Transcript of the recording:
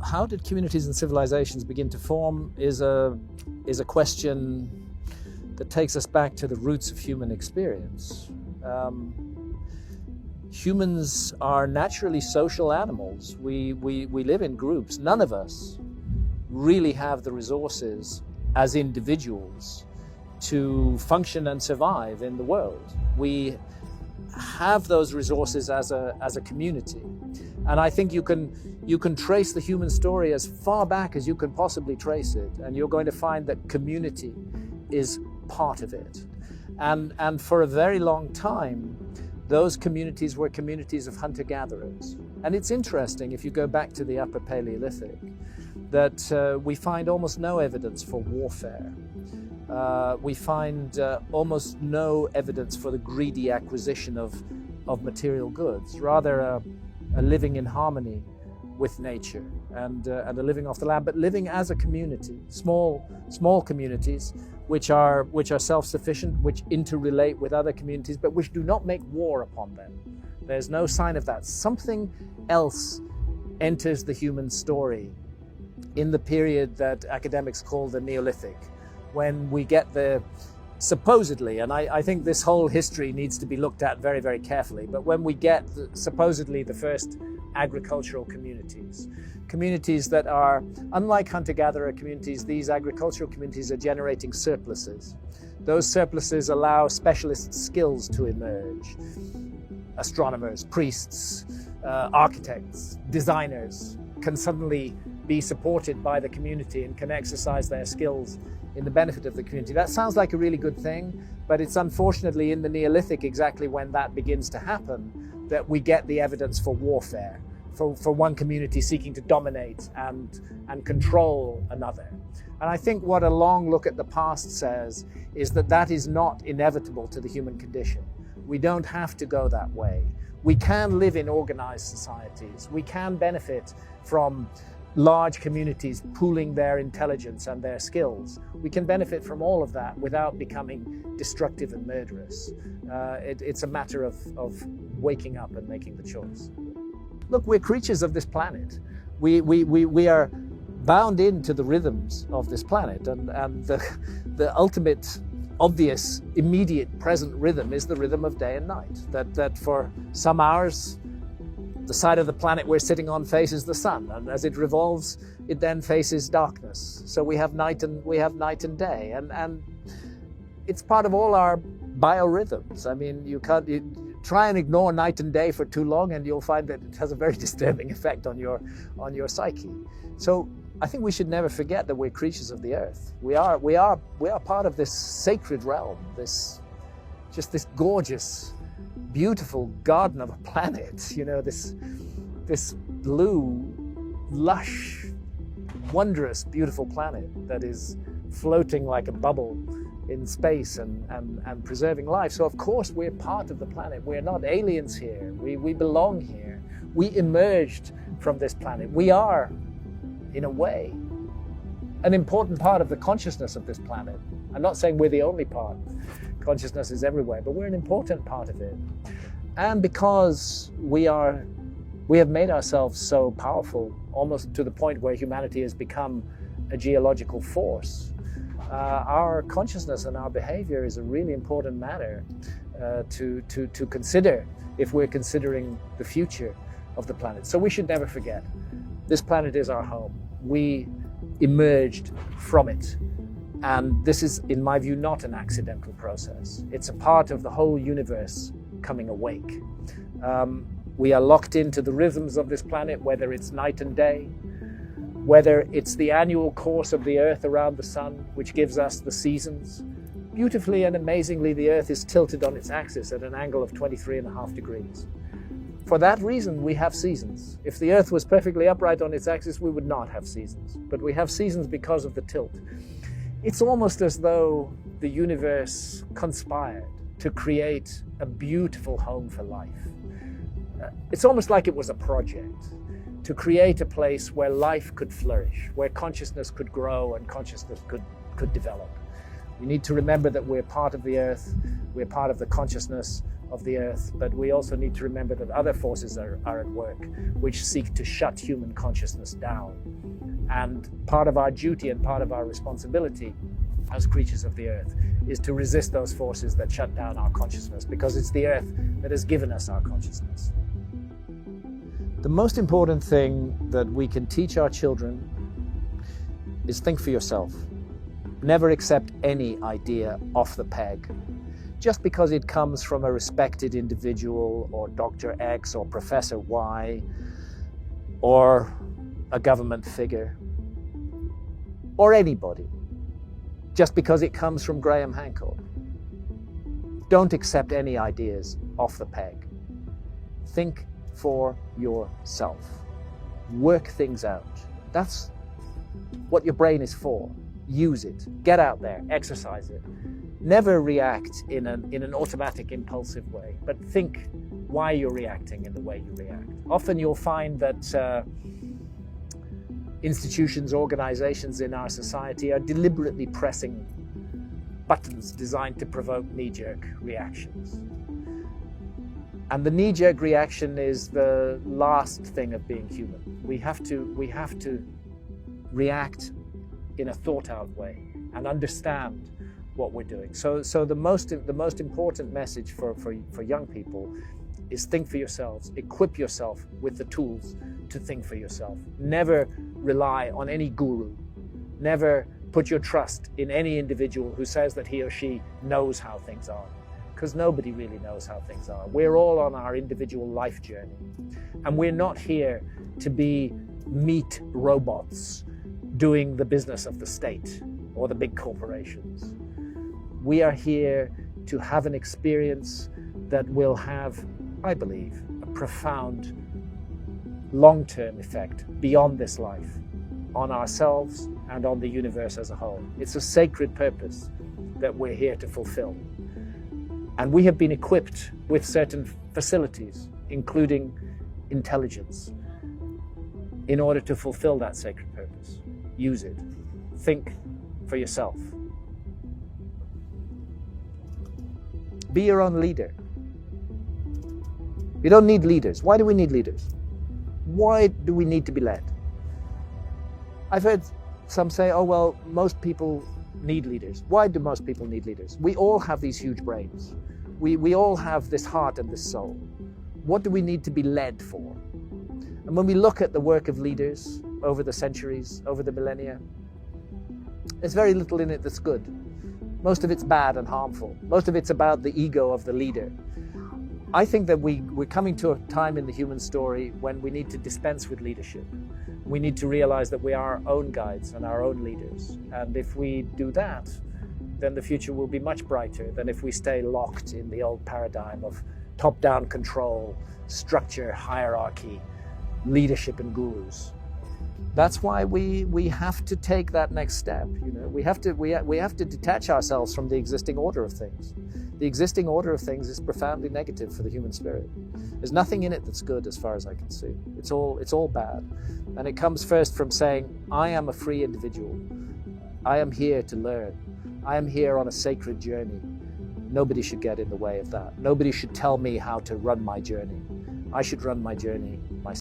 how did communities and civilizations begin to form is a question that takes us back to the roots of human experience. Humans are naturally social animals. We live in groups. None of us really have the resources as individuals to function and survive in the world. We have those resources as a community. And I think you can trace the human story as far back as you can possibly trace it, and you're going to find that community is part of it. And for a very long time, those communities were communities of hunter-gatherers. And it's interesting, if you go back to the Upper Paleolithic, that we find almost no evidence for warfare. We find almost no evidence for the greedy acquisition of material goods, rather a living in harmony with nature and a living off the land, but living as a community, small communities which are self-sufficient, which interrelate with other communities, but which do not make war upon them. There's no sign of that. Something else enters the human story in the period that academics call the Neolithic, when we get the supposedly, and I think this whole history needs to be looked at very, very carefully, but when we get supposedly the first agricultural communities that are, unlike hunter-gatherer communities, these agricultural communities are generating surpluses. Those surpluses allow specialist skills to emerge. Astronomers, priests, architects, designers can suddenly be supported by the community and can exercise their skills in the benefit of the community. That sounds like a really good thing, but it's unfortunately in the Neolithic, exactly when that begins to happen, that we get the evidence for warfare, for one community seeking to dominate and control another. And I think what a long look at the past says is that that is not inevitable to the human condition. We don't have to go that way. We can live in organized societies. We can benefit from large communities pooling their intelligence and their skills. We can benefit from all of that without becoming destructive and murderous. It's a matter of waking up and making the choice. Look, we're creatures of this planet. We are bound into the rhythms of this planet, and the ultimate, obvious, immediate, present rhythm is the rhythm of day and night. That for some hours, the side of the planet we're sitting on faces the sun, and as it revolves, it then faces darkness. So we have night and day, and it's part of all our biorhythms. I mean, you try and ignore night and day for too long, and you'll find that it has a very disturbing effect on your psyche. So I think we should never forget that we're creatures of the earth. We are part of this sacred realm, this gorgeous, beautiful garden of a planet, you know, this blue, lush, wondrous, beautiful planet that is floating like a bubble in space and preserving life. So of course we're part of the planet. We're not aliens here. We belong here. We emerged from this planet. We are, in a way, an important part of the consciousness of this planet. I'm not saying we're the only part. Consciousness is everywhere, but we're an important part of it. And because we have made ourselves so powerful, almost to the point where humanity has become a geological force, our consciousness and our behavior is a really important matter to consider if we're considering the future of the planet. So we should never forget, this planet is our home. We emerged from it. And this is, in my view, not an accidental process. It's a part of the whole universe coming awake. We are locked into the rhythms of this planet, whether it's night and day, whether it's the annual course of the Earth around the sun, which gives us the seasons. Beautifully and amazingly, the Earth is tilted on its axis at an angle of 23.5 degrees. For that reason, we have seasons. If the Earth was perfectly upright on its axis, we would not have seasons. But we have seasons because of the tilt. It's almost as though the universe conspired to create a beautiful home for life. It's almost like it was a project to create a place where life could flourish, where consciousness could grow and consciousness could develop. We need to remember that we're part of the earth, we're part of the consciousness, of the earth, but we also need to remember that other forces are at work which seek to shut human consciousness down. And part of our duty and part of our responsibility as creatures of the earth is to resist those forces that shut down our consciousness, because it's the earth that has given us our consciousness. The most important thing that we can teach our children is think for yourself. Never accept any idea off the peg, just because it comes from a respected individual or Dr. X or Professor Y or a government figure or anybody, just because it comes from Graham Hancock. Don't accept any ideas off the peg. Think for yourself. Work things out. That's what your brain is for. Use it. Get out there. Exercise it. Never react in an automatic, impulsive way, but think why you're reacting in the way you react. Often you'll find that institutions, organizations in our society are deliberately pressing buttons designed to provoke knee-jerk reactions. And the knee-jerk reaction is the last thing of being human. We have to react in a thought-out way and understand what we're doing. So the most important message for young people is think for yourselves. Equip yourself with the tools to think for yourself. Never rely on any guru. Never put your trust in any individual who says that he or she knows how things are, because nobody really knows how things are. We're all on our individual life journey, and we're not here to be meat robots doing the business of the state or the big corporations. We are here to have an experience that will have, I believe, a profound long-term effect beyond this life on ourselves and on the universe as a whole. It's a sacred purpose that we're here to fulfill. And we have been equipped with certain facilities, including intelligence, in order to fulfill that sacred purpose. Use it. Think for yourself. Be your own leader. You don't need leaders. Why do we need leaders? Why do we need to be led? I've heard some say, oh, well, most people need leaders. Why do most people need leaders? We all have these huge brains. We all have this heart and this soul. What do we need to be led for? And when we look at the work of leaders over the centuries, over the millennia, there's very little in it that's good. Most of it's bad and harmful. Most of it's about the ego of the leader. I think that we're coming to a time in the human story when we need to dispense with leadership. We need to realize that we are our own guides and our own leaders. And if we do that, then the future will be much brighter than if we stay locked in the old paradigm of top-down control, structure, hierarchy, leadership and gurus. That's why we have to take that next step. You know, we have to detach ourselves from the existing order of things. The existing order of things is profoundly negative for the human spirit. There's nothing in it that's good as far as I can see. It's all bad. And it comes first from saying, I am a free individual. I am here to learn. I am here on a sacred journey. Nobody should get in the way of that. Nobody should tell me how to run my journey. I should run my journey myself.